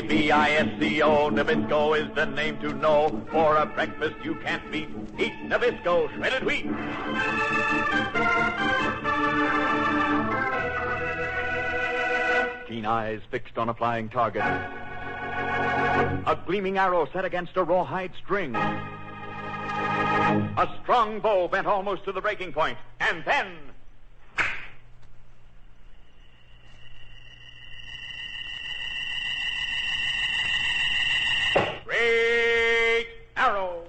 Nabisco. Nabisco is the name to know. For a breakfast you can't beat. Eat Nabisco shredded wheat. Keen eyes fixed on a flying target. A gleaming arrow set against a rawhide string. A strong bow bent almost to the breaking point. And then... Great arrow!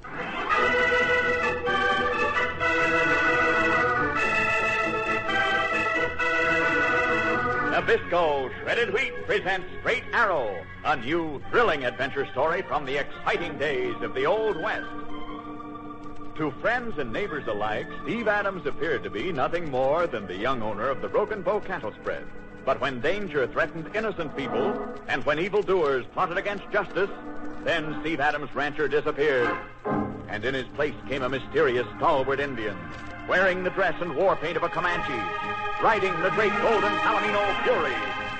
Nabisco Shredded Wheat presents Great Arrow, a new, thrilling adventure story from the exciting days of the Old West. To friends and neighbors alike, Steve Adams appeared to be nothing more than the young owner of the Broken Bow cattle spread. But when danger threatened innocent people, and when evildoers plotted against justice, then Steve Adams' rancher disappeared. And in his place came a mysterious, stalwart Indian, wearing the dress and war paint of a Comanche, riding the great golden Palomino Fury,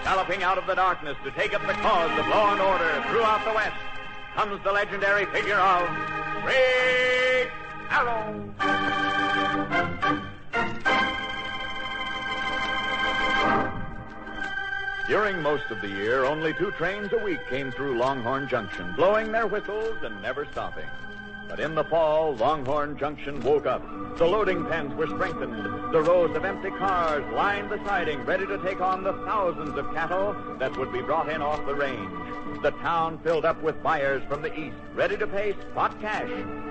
galloping out of the darkness to take up the cause of law and order throughout the West, comes the legendary figure of Great Arrow. During most of the year, only 2 trains a week came through Longhorn Junction, blowing their whistles and never stopping. But in the fall, Longhorn Junction woke up. The loading pens were strengthened. The rows of empty cars lined the siding, ready to take on the thousands of cattle that would be brought in off the range. The town filled up with buyers from the east, ready to pay spot cash.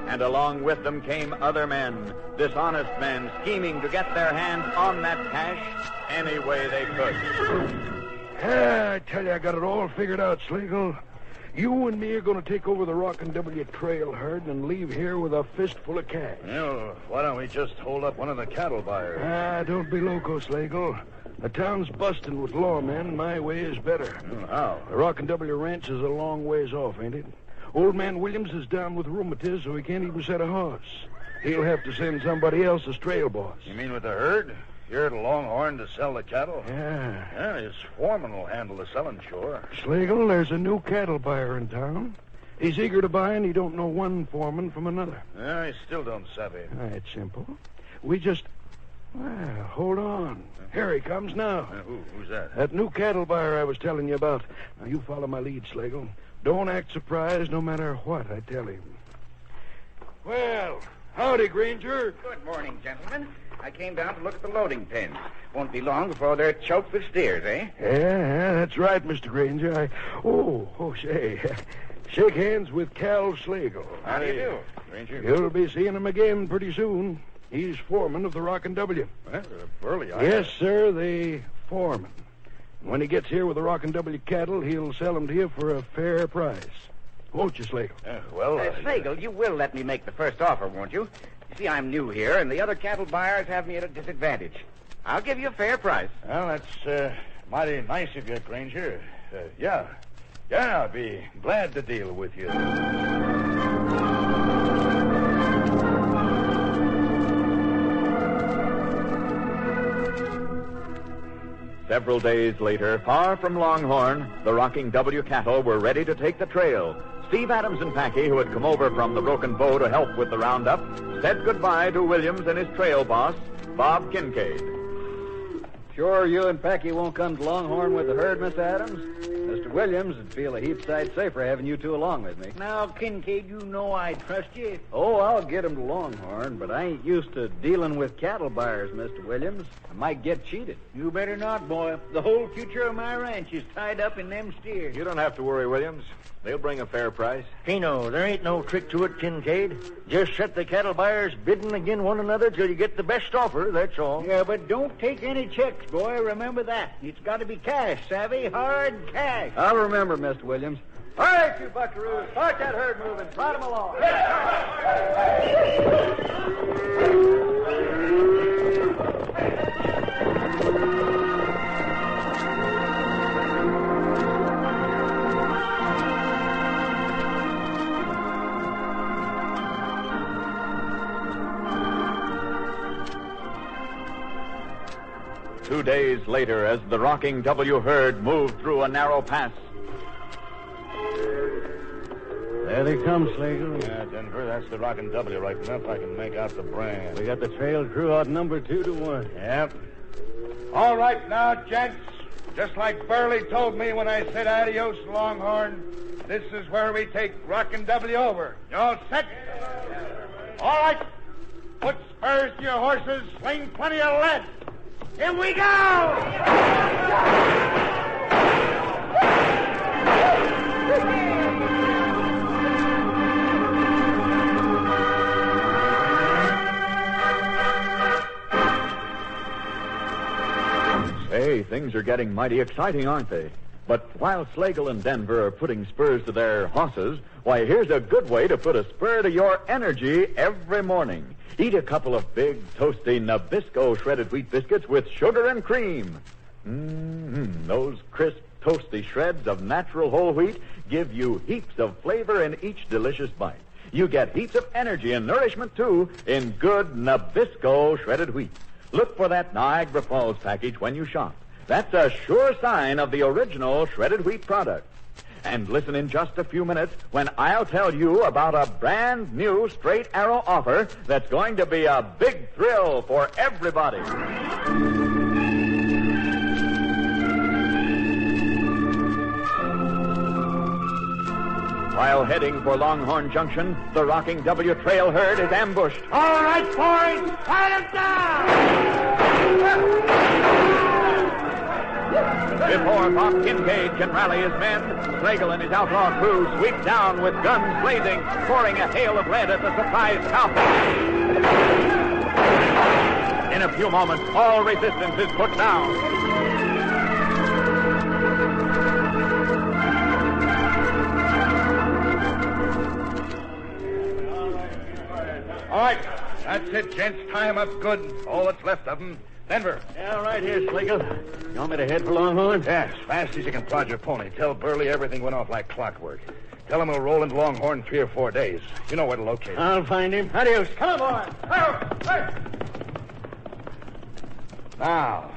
And along with them came other men, dishonest men, scheming to get their hands on that cash any way they could. I tell you, I got it all figured out, Slagle. You and me are going to take over the Rockin' W trail herd and leave here with a fistful of cash. Well, why don't we just hold up one of the cattle buyers? Don't be loco, Slagle. The town's busting with lawmen. My way is better. How? The Rockin' W ranch is a long ways off, ain't it? Old man Williams is down with rheumatiz, so he can't even set a horse. He'll have to send somebody else as trail boss. You mean with the herd? Here at Longhorn to sell the cattle? Yeah. Yeah, his foreman will handle the selling, sure. Slagle, there's a new cattle buyer in town. He's eager to buy, and he don't know one foreman from another. Yeah, I still don't savvy. It's simple. We just... Well, hold on. Here he comes now. Who's that? That new cattle buyer I was telling you about. Now, you follow my lead, Slagle. Don't act surprised no matter what I tell him. Well, howdy, Granger. Good morning, gentlemen. I came down to look at the loading pens. Won't be long before they're choked with steers, eh? Yeah, that's right, Mr. Granger. Say, shake hands with Cal Slagle. How do you do? Granger? You'll be seeing him again pretty soon. He's foreman of the Rockin' W. Well, Burley, Yes, sir, the foreman. When he gets here with the Rockin' W cattle, he'll sell them to you for a fair price. Won't you, Slagle? Slagle, you will let me make the first offer, won't you? You see, I'm new here, and the other cattle buyers have me at a disadvantage. I'll give you a fair price. Well, that's mighty nice of you, Granger. Yeah, I'll be glad to deal with you. Several days later, far from Longhorn, the Rocking W cattle were ready to take the trail. Steve Adams and Packy, who had come over from the Broken Bow to help with the roundup, said goodbye to Williams and his trail boss, Bob Kincaid. Sure you and Packy won't come to Longhorn with the herd, Mr. Adams? Mr. Williams would feel a heap sight safer having you two along with me. Now, Kincaid, you know I trust you. Oh, I'll get him to Longhorn, but I ain't used to dealing with cattle buyers, Mr. Williams. I might get cheated. You better not, boy. The whole future of my ranch is tied up in them steers. You don't have to worry, Williams. They'll bring a fair price. Pino, there ain't no trick to it, Kincaid. Just set the cattle buyers bidding agin one another till you get the best offer, that's all. Yeah, but don't take any checks, boy. Remember that. It's got to be cash, savvy? Hard cash. I'll remember, Mr. Williams. All right, you buckaroos. Start that herd moving. Trot 'em along. Two days later, as the Rocking W herd moved through a narrow pass, There they come, Slagle. Yeah, Denver, that's the Rockin' W right enough. I can make out the brand. We got the trail crew outnumbered 2-1. Yep. All right now, gents. Just like Burley told me when I said adios, Longhorn, this is where we take Rockin' W over. You all set? All right. Put spurs to your horses. Sling plenty of lead. Here we go! Hey, things are getting mighty exciting, aren't they? But while Slagle and Denver are putting spurs to their horses, why, here's a good way to put a spur to your energy every morning. Eat a couple of big, toasty Nabisco shredded wheat biscuits with sugar and cream. Those crisp, toasty shreds of natural whole wheat give you heaps of flavor in each delicious bite. You get heaps of energy and nourishment, too, in good Nabisco shredded wheat. Look for that Niagara Falls package when you shop. That's a sure sign of the original shredded wheat product. And listen in just a few minutes when I'll tell you about a brand new Straight Arrow offer that's going to be a big thrill for everybody. While heading for Longhorn Junction, the Rocking W trail herd is ambushed. All right, boys, cut him down! Before Bob Kincaid can rally his men, Slagle and his outlaw crew sweep down with guns blazing, pouring a hail of lead at the surprised cowboys. In a few moments, all resistance is put down. All right, that's it, gents. Tie him up good. All that's left of him. Denver. Yeah, right here, Slagle. You want me to head for Longhorn? Yeah, as fast as you can prod your pony. Tell Burley everything went off like clockwork. Tell him we'll roll into Longhorn in 3 or 4 days. You know where to locate him. I'll find him. Adios. Come on, boy. Now,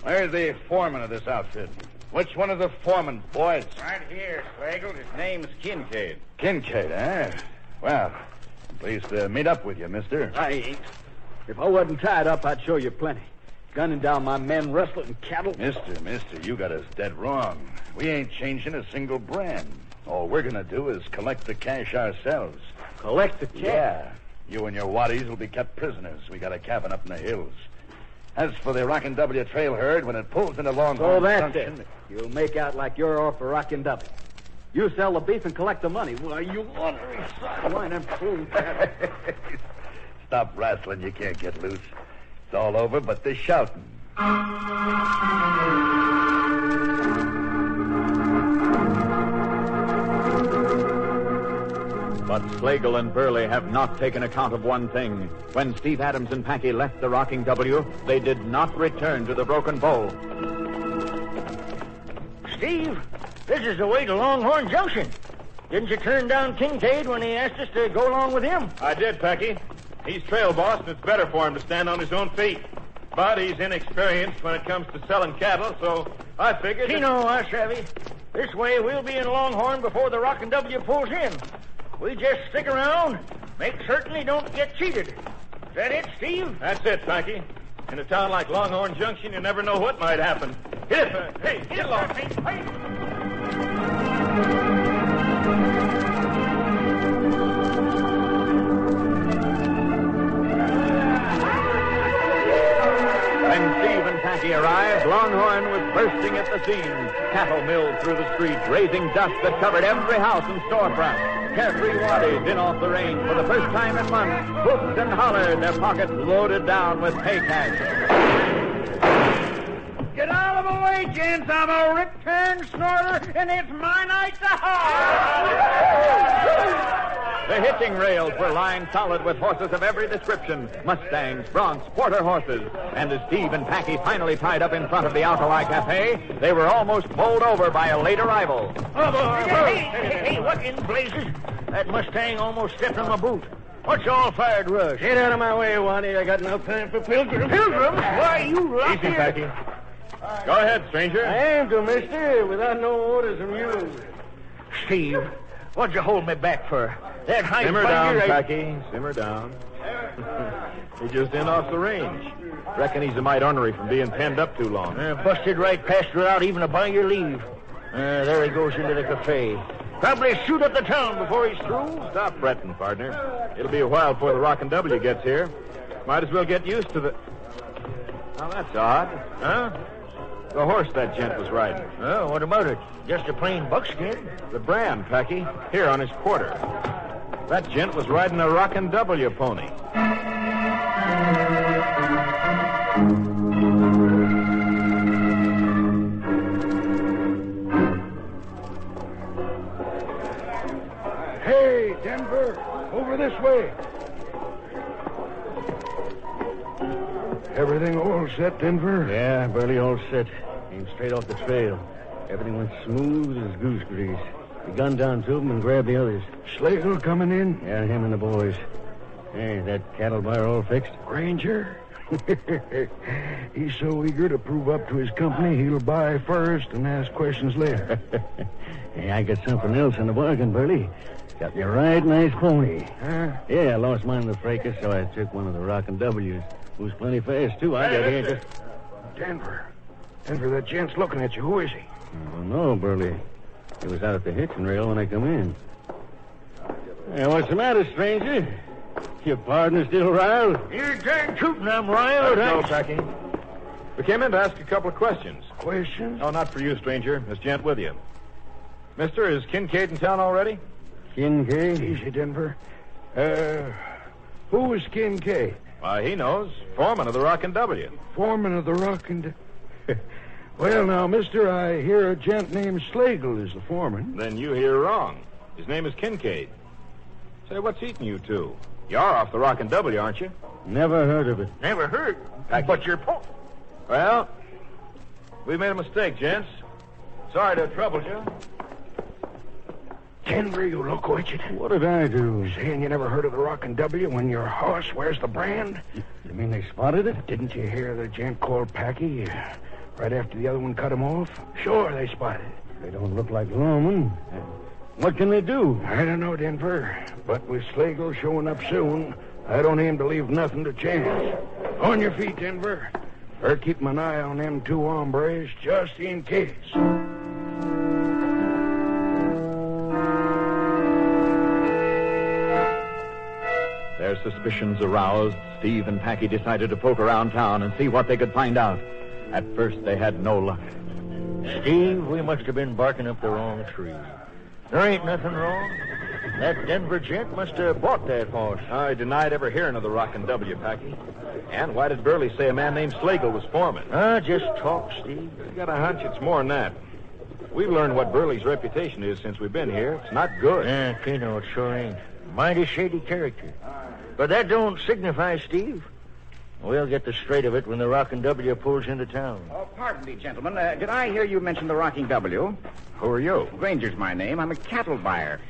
where's the foreman of this outfit? Which one of the foremen, boys? Right here, Slagle. His name's Kincaid. Kincaid, eh? Well, pleased to meet up with you, mister. I ain't. If I wasn't tied up, I'd show you plenty. Gunning down my men, rustling cattle. Mister, you got us dead wrong. We ain't changing a single brand. All we're going to do is collect the cash ourselves. Collect the cash? Yeah. You and your waddies will be kept prisoners. We got a cabin up in the hills. As for the Rockin' W trail herd, when it pulls into Longhorn... So that's Junction, it. You'll make out like you're off for Rockin' W. You sell the beef and collect the money. Why, you ornery swine. Stop wrestling. You can't get loose. It's all over but the shouting. But Slagle and Burley have not taken account of one thing. When Steve Adams and Packy left the Rocking W, they did not return to the Broken Bow. Steve, this is the way to Longhorn Junction. Didn't you turn down Kincaid when he asked us to go along with him? I did, Packy. He's trail boss, and it's better for him to stand on his own feet. But he's inexperienced when it comes to selling cattle, so I figured... Tino, I savvy. This way we'll be in Longhorn before the Rockin' W pulls in. We just stick around, make certain he don't get cheated. Is that it, Steve? That's it, Packy. In a town like Longhorn Junction, you never know what might happen. Hit it! Hey, get along! When Steve and Packy arrived, Longhorn was bursting at the seams. Cattle milled through the streets, raising dust that covered every house and storefront. Carefree waddies in off the range for the first time in months, whooped and hollered, their pockets loaded down with pay cash. Get out of the way, gents. I'm a rip-turn snorter, and it's my night to howl. The hitching rails were lined solid with horses of every description, Mustangs, broncs, quarter horses. And as Steve and Packy finally tied up in front of the Alkali Cafe, they were almost bowled over by a late arrival. Hey, what in blazes? That Mustang almost stepped on my boot. What's all fired rush? Get out of my way, Waddy. I got no time for pilgrims. Pilgrims? Why, you lost Easy, Packy. Go ahead, stranger. I am to, mister, without no orders from you. Steve, What'd you hold me back for? That high Simmer down, finger, Packy. Simmer down. He just in off the range. Reckon he's a mite ornery from being penned up too long. Busted right past without even a by your leave. There he goes into the cafe. Probably shoot up the town before he's through. Stop fretting, partner. It'll be a while before the Rockin' W gets here. Might as well get used to the... Now, that's odd. Huh? The horse that gent was riding. Oh, what about it? Just a plain buckskin? The brand, Packy. Here on his quarter. That gent was riding a Rockin' W pony. Hey, Denver, over this way. Everything all set, Denver? Yeah, Burley, all set. Came straight off the trail. Everything went smooth as goose grease. We gunned down two of them and grabbed the others. Slagle coming in? Yeah, him and the boys. Hey, that cattle buyer all fixed? Granger? He's so eager to prove up to his company, he'll buy first and ask questions later. Hey, I got something else in the bargain, Burley. Got me a right nice pony. Huh? Yeah, I lost mine in the fracas, so I took one of the Rockin' W's. Who's plenty fast, too. I got here just... Denver, that gent's looking at you. Who is he? I don't know, Burley. He was out at the hitching rail when I come in. Hey, what's the matter, stranger? Your partner still riled? You're darn tootin' I'm riled. No, Packy. We came in to ask a couple of questions. Questions? Oh, not for you, stranger. This gent with you. Mister, is Kincaid in town already? Kincaid? Easy, Denver. Who is Kincaid? Why, he knows. Foreman of the Rockin' W. Foreman of the Rockin'... Well, now, mister, I hear a gent named Slagle is the foreman. Then you hear wrong. His name is Kincaid. Say, what's eating you two? You're off the Rockin' W, aren't you? Never heard of it. Never heard. Packy. But you're... Well, we made a mistake, gents. Sorry to have troubled you. Denver, you loco idiot. What did I do? Saying you never heard of the Rockin' W when your horse wears the brand? You mean they spotted it? Didn't you hear the gent called Packy right after the other one cut him off? Sure, they spotted it. They don't look like lawmen. What can they do? I don't know, Denver. But with Slagle showing up soon, I don't aim to leave nothing to chance. On your feet, Denver. Or keeping an eye on them two hombres just in case. Their suspicions aroused, Steve and Packy decided to poke around town and see what they could find out. At first, they had no luck. Steve, we must have been barking up the wrong tree. There ain't nothing wrong. That Denver gent must have bought that horse. I denied ever hearing of the Rockin' W, Packy. And why did Burley say a man named Slagle was foreman? Just talk, Steve. I got a hunch it's more than that. We've learned what Burley's reputation is since we've been here. It's not good. Yeah, Keno, it sure ain't. Mighty shady character. But that don't signify, Steve. We'll get the straight of it when the Rockin' W pulls into town. Oh, pardon me, gentlemen. Did I hear you mention the Rocking W? Who are you? Granger's my name. I'm a cattle buyer.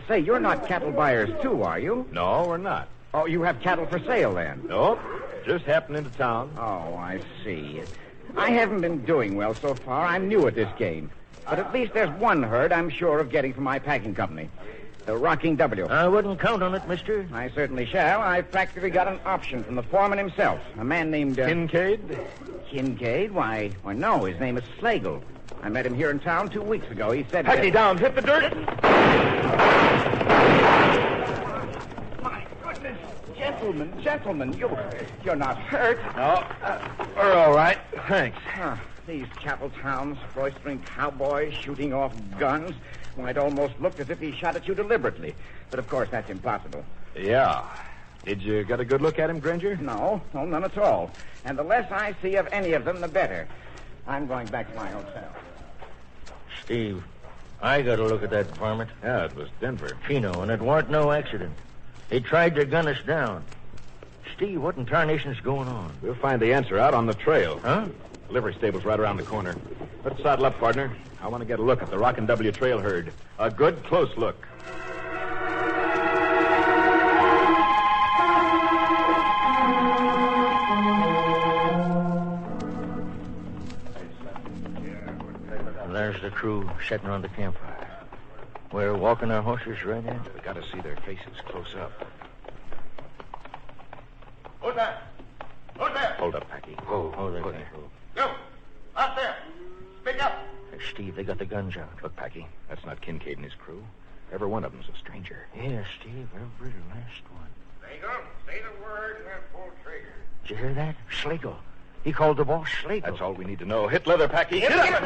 Say, you're not cattle buyers, too, are you? No, we're not. Oh, you have cattle for sale, then? Nope. Just happened into town. Oh, I see. I haven't been doing well so far. I'm new at this game. But at least there's one herd I'm sure of getting from my packing company. The Rocking W. I wouldn't count on it, mister. I certainly shall. I've practically got an option from the foreman himself. A man named... Kincaid? Kincaid? Why, no. His name is Slagle. I met him here in town 2 weeks ago. He said... Packy down. Hit the dirt. My goodness. Gentlemen, you're not hurt. No, we're all right. Thanks. These cattle towns, roistering cowboys, shooting off guns. Well, it almost looked as if he shot at you deliberately. But, of course, that's impossible. Yeah. Did you get a good look at him, Granger? No, none at all. And the less I see of any of them, the better. I'm going back to my hotel. Steve, I got to look at that varmint. Yeah, it was Denver. Chino, and it weren't no accident. He tried to gun us down. Steve, what in tarnation's going on? We'll find the answer out on the trail. Huh? Livery stable's right around the corner. Let's saddle up, partner. I want to get a look at the Rockin' W trail herd. A good close look. And there's the crew sitting around the campfire. 'Cause, Steve, I got to look at that varmint. Yeah, but Denver, he tried to gun us down. Steve, what in tarnation's going on? We'll find the answer out on the trail. Huh? Livery stable's right around the corner. Let's saddle up, partner. I want to get a look at the Rockin' W trail herd. A good close look. We're walking our horses right in. We got to see their faces close up. Who's that? Who's there? Hold up, Packy. Oh, there. You! Out there! Speak up! Hey, Steve, they got the guns out. Look, Packy, that's not Kincaid and his crew. Every one of them's a stranger. Yeah, Steve, every last one. Slagle, say the word and then pull trigger. Did you hear that? Slagle. He called the boss Slagle. That's all we need to know. Hit leather, Packy. Hit up!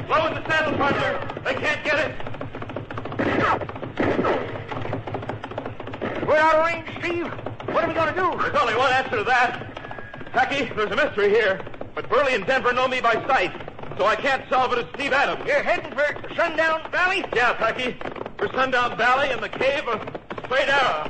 Blow in the saddle, partner. They can't get it. We're out of range, Steve. What are we going to do? There's only one answer to that. Packy, there's a mystery here. But Burley and Denver know me by sight, so I can't solve it as Steve Adams. You're heading for Sundown Valley? Yeah, Packy. For Sundown Valley and the cave of Straight Arrow.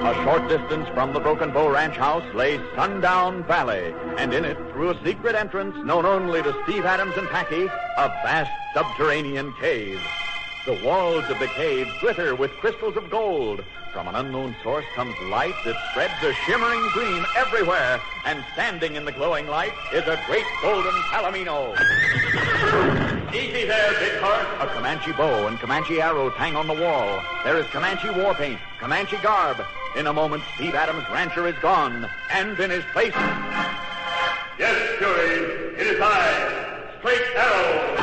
A short distance from the Broken Bow Ranch house lay Sundown Valley, and in it, through a secret entrance known only to Steve Adams and Packy, a vast subterranean cave. The walls of the cave glitter with crystals of gold. From an unknown source comes light that spreads a shimmering gleam everywhere, and standing in the glowing light is a great golden palomino. Easy there, big horse. A Comanche bow and Comanche arrows hang on the wall. There is Comanche war paint, Comanche garb. In a moment, Steve Adams' rancher is gone, and in his place... Yes, Fury, it is I, Straight Arrow.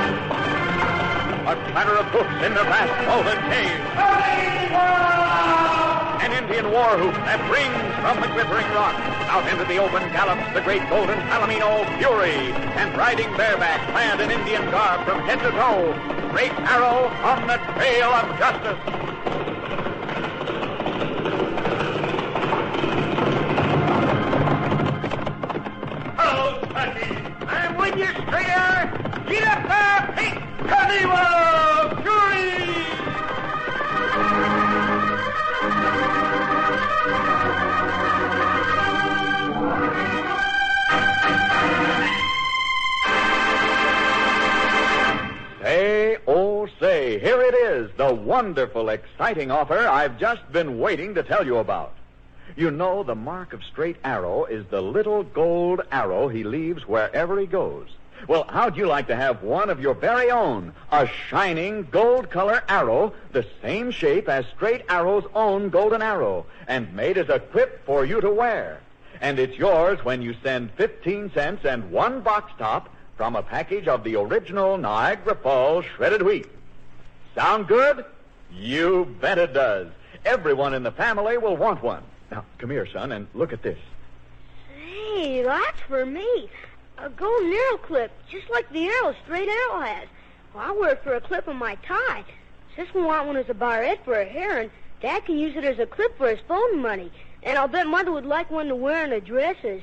A clatter of hoofs in the vast vaulted cave. An Indian war whoop that rings from the glittering rock. Out into the open gallops the great golden palomino Fury, and riding bareback, clad in Indian garb from head to toe, Straight Arrow on the trail of justice. Hello, Packy. I'm with you, Straight Arrow. Get up there, Pete. Carnival Fury! Say, oh say, here it is, the wonderful, exciting offer I've just been waiting to tell you about. You know, the mark of Straight Arrow is the little gold arrow he leaves wherever he goes. Well, how'd you like to have one of your very own, a shining gold-color arrow, the same shape as Straight Arrow's own golden arrow, and made as a clip for you to wear? And it's yours when you send 15 cents and one box top from a package of the original Niagara Falls shredded wheat. Sound good? You bet it does. Everyone in the family will want one. Now, come here, son, and look at this. Hey, that's for me. A golden arrow clip, just like the arrow Straight Arrow has. Well, I wear it for a clip on my tie. Sis will want one as a barrette for her hair, and Dad can use it as a clip for his phone money. And I'll bet Mother would like one to wear in her dresses.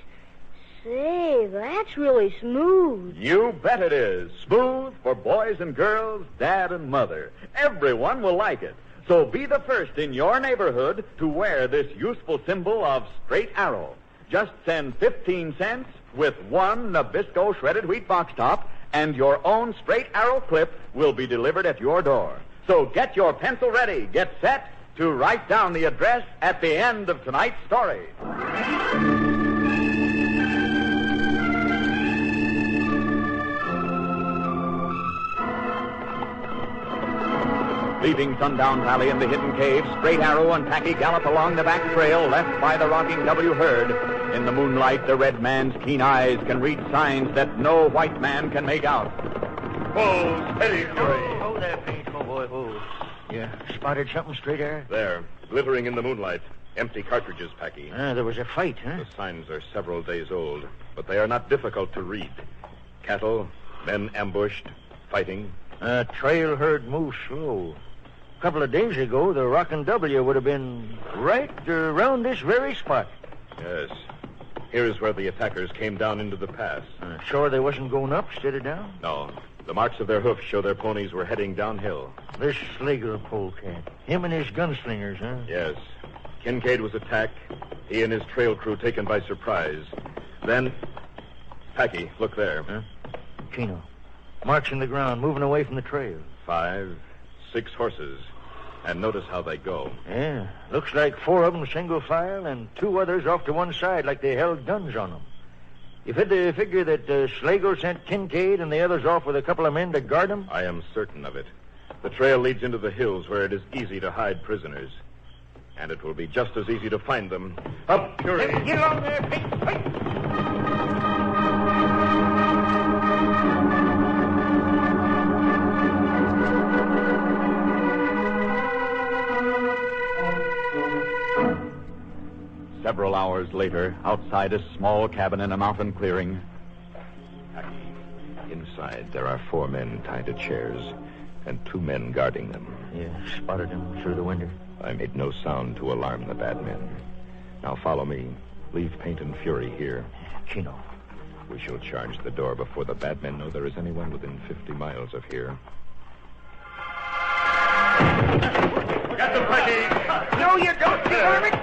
Say, that's really smooth. You bet it is. Smooth for boys and girls, Dad and Mother. Everyone will like it. So be the first in your neighborhood to wear this useful symbol of Straight Arrow. Just send 15 cents with one Nabisco shredded wheat box top, and your own Straight Arrow clip will be delivered at your door. So get your pencil ready. Get set to write down the address at the end of tonight's story. Leaving Sundown Valley in the hidden cave, Straight Arrow and Packy gallop along the back trail left by the rocking W herd. In the moonlight, the red man's keen eyes can read signs that no white man can make out. Whoa, steady, Fury. Oh, there, Pete. Oh, boy, oh. Yeah, spotted something, Straight Arrow? There, glittering in the moonlight. Empty cartridges, Packy. There was a fight, huh? The signs are several days old, but they are not difficult to read. Cattle, men ambushed, fighting. Trail herd moves slow. A couple of days ago, the Rockin' W would have been right around this very spot. Yes. Here's where the attackers came down into the pass. Sure they wasn't going up instead of down? No. The marks of their hoofs show their ponies were heading downhill. This Slager polecat. Him and his gunslingers, huh? Yes. Kincaid was attacked. He and his trail crew taken by surprise. Then... Packy, look there. Huh? Chino. Marks in the ground, moving away from the trail. 5, 6 horses. And notice how they go. Yeah, looks like 4 of them single file and 2 others off to one side like they held guns on them. You figure that Slagle sent Kincaid and the others off with a couple of men to guard them? I am certain of it. The trail leads into the hills where it is easy to hide prisoners. And it will be just as easy to find them. Up, Fury! Get along there, Pete! Several hours later, outside a small cabin in a mountain clearing. Inside, there are 4 men tied to chairs and 2 men guarding them. Yeah, spotted them through the window. I made no sound to alarm the bad men. Now follow me. Leave Paint and Fury here. Chino. We shall charge the door before the bad men know there is anyone within 50 miles of here. Get them, Peggy! No, you don't, you Hermit!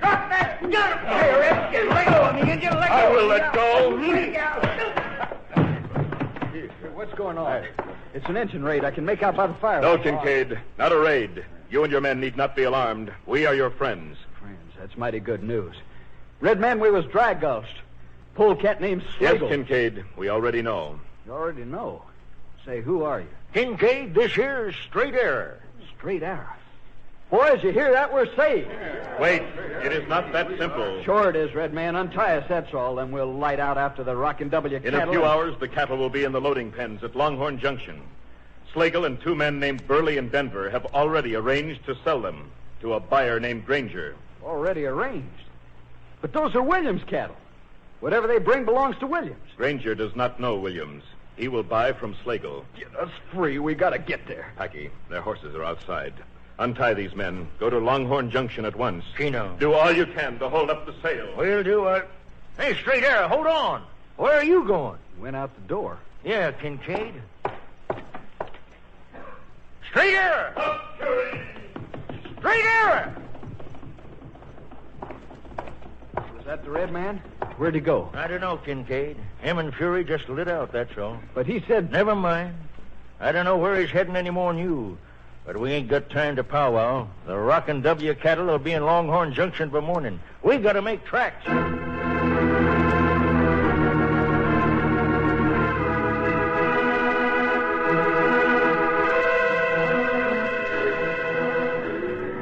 Drop that gun! Hey, Redskin, let go of me, and you let go. I will let go. What's going on? It's an engine raid. I can make out by the fire. No, Kincaid. Not a raid. You and your men need not be alarmed. We are your friends. Friends, that's mighty good news. Red man, we was drag gulched. Polecat named Slagle. Yes, Kincaid. We already know. You already know. Say, who are you? Kincaid, this here is Straight Arrow. Straight Arrow. Boys, you hear that? We're saved. Wait. It is not that simple. Sure it is, Red man. Untie us, that's all. Then we'll light out after the Rockin' W In cattle. a few hours, the cattle will be in the loading pens at Longhorn Junction. Slagle and 2 men named Burley and Denver have already arranged to sell them to a buyer named Granger. Already arranged. But those are Williams' cattle. Whatever they bring belongs to Williams. Granger does not know Williams. He will buy from Slagle. Get us free. We gotta get there. Packy, their horses are outside. Untie these men. Go to Longhorn Junction at once. Chino. Do all you can to hold up the sale. We'll do what? Hey, Straight Arrow, hold on. Where are you going? Went out the door. Yeah, Kincaid. Straight Arrow! Up, Fury! Straight Arrow! Was that the Red man? Where'd he go? I don't know, Kincaid. Him and Fury just lit out, that's all. But he said... Never mind. I don't know where he's heading any more than you. But we ain't got time to powwow. The Rockin' W cattle will be in Longhorn Junction by morning. We got to make tracks.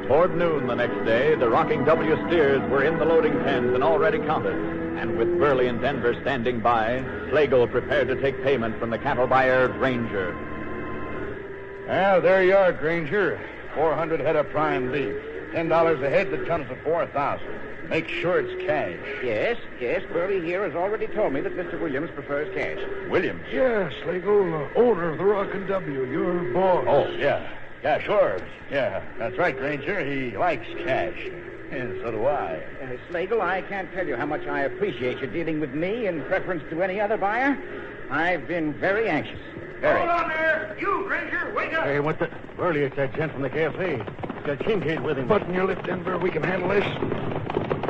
Toward noon the next day, the Rocking W steers were in the loading pens and already counted. And with Burley and Denver standing by, Slagle prepared to take payment from the cattle buyer, Granger. Well, there you are, Granger. 400 head of prime beef. $10 a head, that comes to 4,000. Make sure it's cash. Yes, Burley here has already told me that Mr. Williams prefers cash. Williams? Yeah, Slagle, owner of the Rockin' W, your boss. Oh, yeah. Yeah, sure. Yeah, that's right, Granger. He likes cash. And so do I. Slagle, I can't tell you how much I appreciate you dealing with me in preference to any other buyer. I've been very anxious. Very. Hold on there! You, Granger, wake up! Hey, what the... Burley, it's that gent from the cafe. He's got Kincaid with him. Button your lip, Denver. We can handle this.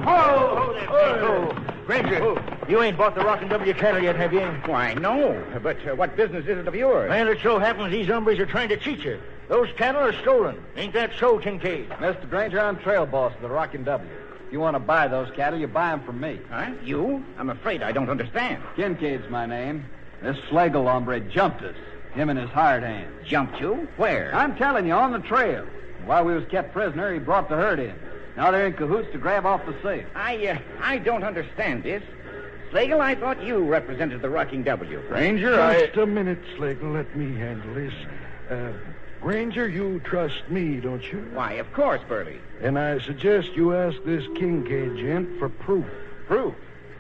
Oh, Granger, you ain't bought the Rockin' W cattle yet, have you? Why, no. But what business is it of yours? Well, it so happens these hombres are trying to cheat you. Those cattle are stolen. Ain't that so, Kincaid? Mr. Granger, I'm trail boss of the Rockin' W. If you want to buy those cattle, you buy them from me. Huh? You? I'm afraid I don't understand. Kincaid's my name. This Slagle hombre jumped us. Him and his hired hand. Jumped you? Where? I'm telling you, on the trail. While we was kept prisoner, he brought the herd in. Now they're in cahoots to grab off the safe. I don't understand this. Slagle, I thought you represented the Rocking W. Granger, Just a minute, Slagle. Let me handle this. Granger, you trust me, don't you? Why, of course, Burley. And I suggest you ask this Kincaid gent for proof. Proof?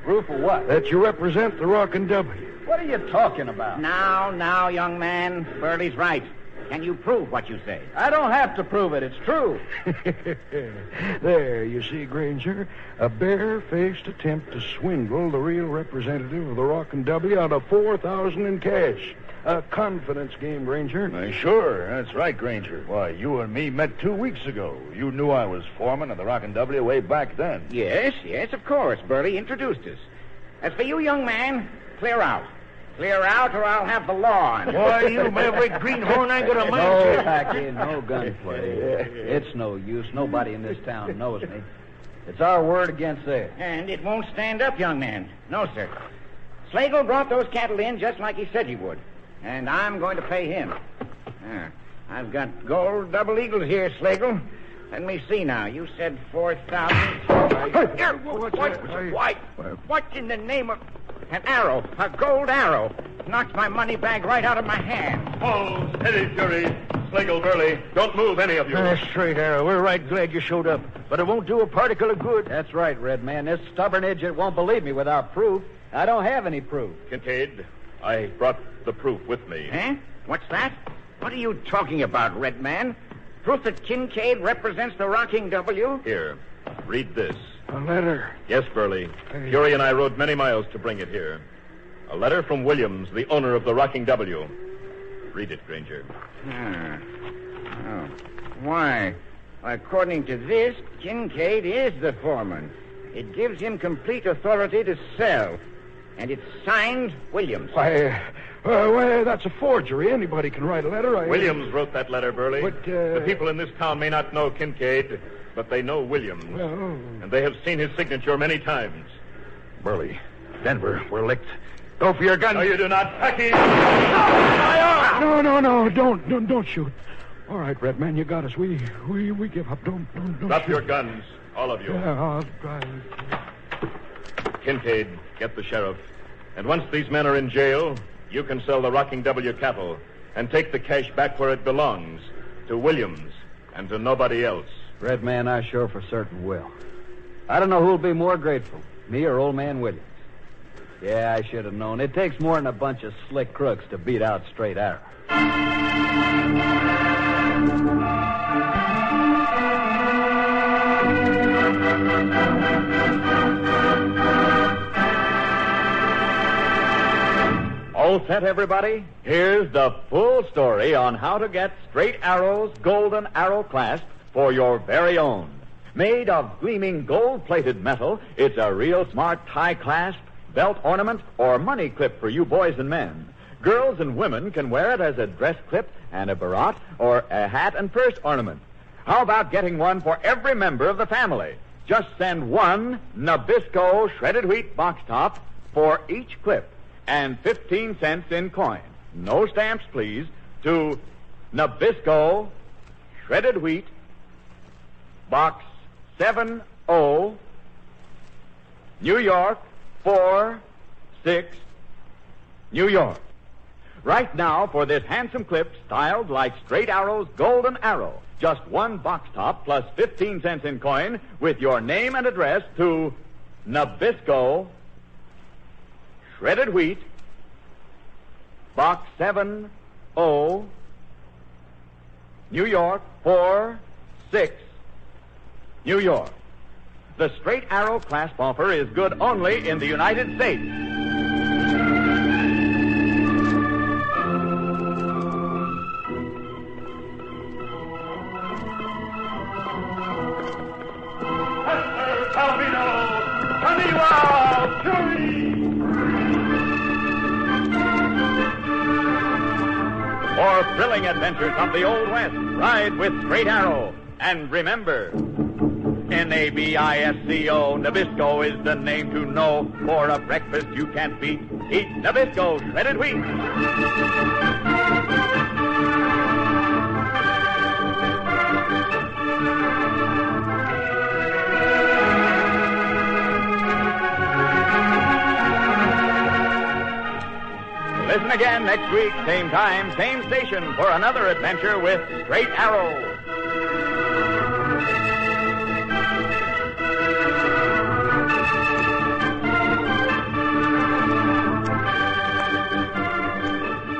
Proof of what? That you represent the Rockin' W. What are you talking about? Now, young man. Burley's right. Can you prove what you say? I don't have to prove it. It's true. There, you see, Granger, a bare-faced attempt to swindle the real representative of the Rockin' W out of 4,000 in cash. A confidence game, Granger. Sure, that's right, Granger. Why, you and me met 2 weeks ago. You knew I was foreman of the Rockin' W way back then. Yes, of course. Burley introduced us. As for you, young man, clear out. Clear out or I'll have the law on. Why, you maverick greenhorn, I got a mind No, to... Packy, no gunplay. It's no use. Nobody in this town knows me. It's our word against theirs. And it won't stand up, young man. No, sir. Slagle brought those cattle in just like he said he would. And I'm going to pay him. I've got gold double eagles here, Slagle. Let me see now. You said 4,000. Here, what in the name of... An arrow. A gold arrow. Knocked my money bag right out of my hand. Oh, steady, Fury. Slagle, Burley, don't move, any of you. Straight arrow. We're right glad you showed up. But it won't do a particle of good. That's right, Red Man. This stubborn idiot won't believe me without proof. I don't have any proof. Kincaid, I brought the proof with me. Eh? What's that? What are you talking about, Red Man? Proof that Kincaid represents the Rocking W? Here, read this. A letter. Yes, Burley. Fury and I rode many miles to bring it here. A letter from Williams, the owner of the Rocking W. Read it, Granger. Oh. Why, according to this, Kincaid is the foreman. It gives him complete authority to sell. And it's signed Williams. Why, that's a forgery. Anybody can write a letter. Williams wrote that letter, Burley. But, The people in this town may not know Kincaid, but they know Williams. And they have seen his signature many times. Burley, Denver, we're licked. Go for your gun. No, you do not. Packy! No, don't shoot. All right, Red Man, you got us. We give up. Don't Drop shoot. your guns, all of you. Yeah, I'll drive. Kincaid, get the sheriff. And once these men are in jail, you can sell the Rocking W cattle and take the cash back where it belongs, to Williams and to nobody else. Red Man, I sure for certain will. I don't know who'll be more grateful, me or old man Williams. Yeah, I should have known. It takes more than a bunch of slick crooks to beat out Straight Arrow. All set, everybody? Here's the full story on how to get Straight Arrow's Golden Arrow clasp for your very own. Made of gleaming gold-plated metal, it's a real smart tie clasp, belt ornament, or money clip for you boys and men. Girls and women can wear it as a dress clip and a barrette or a hat and purse ornament. How about getting one for every member of the family? Just send one Nabisco shredded wheat box top for each clip and 15 cents in coin. No stamps, please, to Nabisco shredded wheat box 70, New York 46, New York. Right now, for this handsome clip styled like Straight Arrow's Golden Arrow, just one box top plus 15 cents in coin with your name and address to Nabisco shredded wheat box 70, New York 46, New York. The Straight Arrow clasp offer is good only in the United States. For thrilling adventures of the Old West, ride with Straight Arrow. And remember, Nabisco, Nabisco is the name to know. For a breakfast you can't beat, eat Nabisco shredded wheat. Listen again next week, same time, same station, for another adventure with Straight Arrow.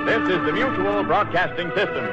This is the Mutual Broadcasting System.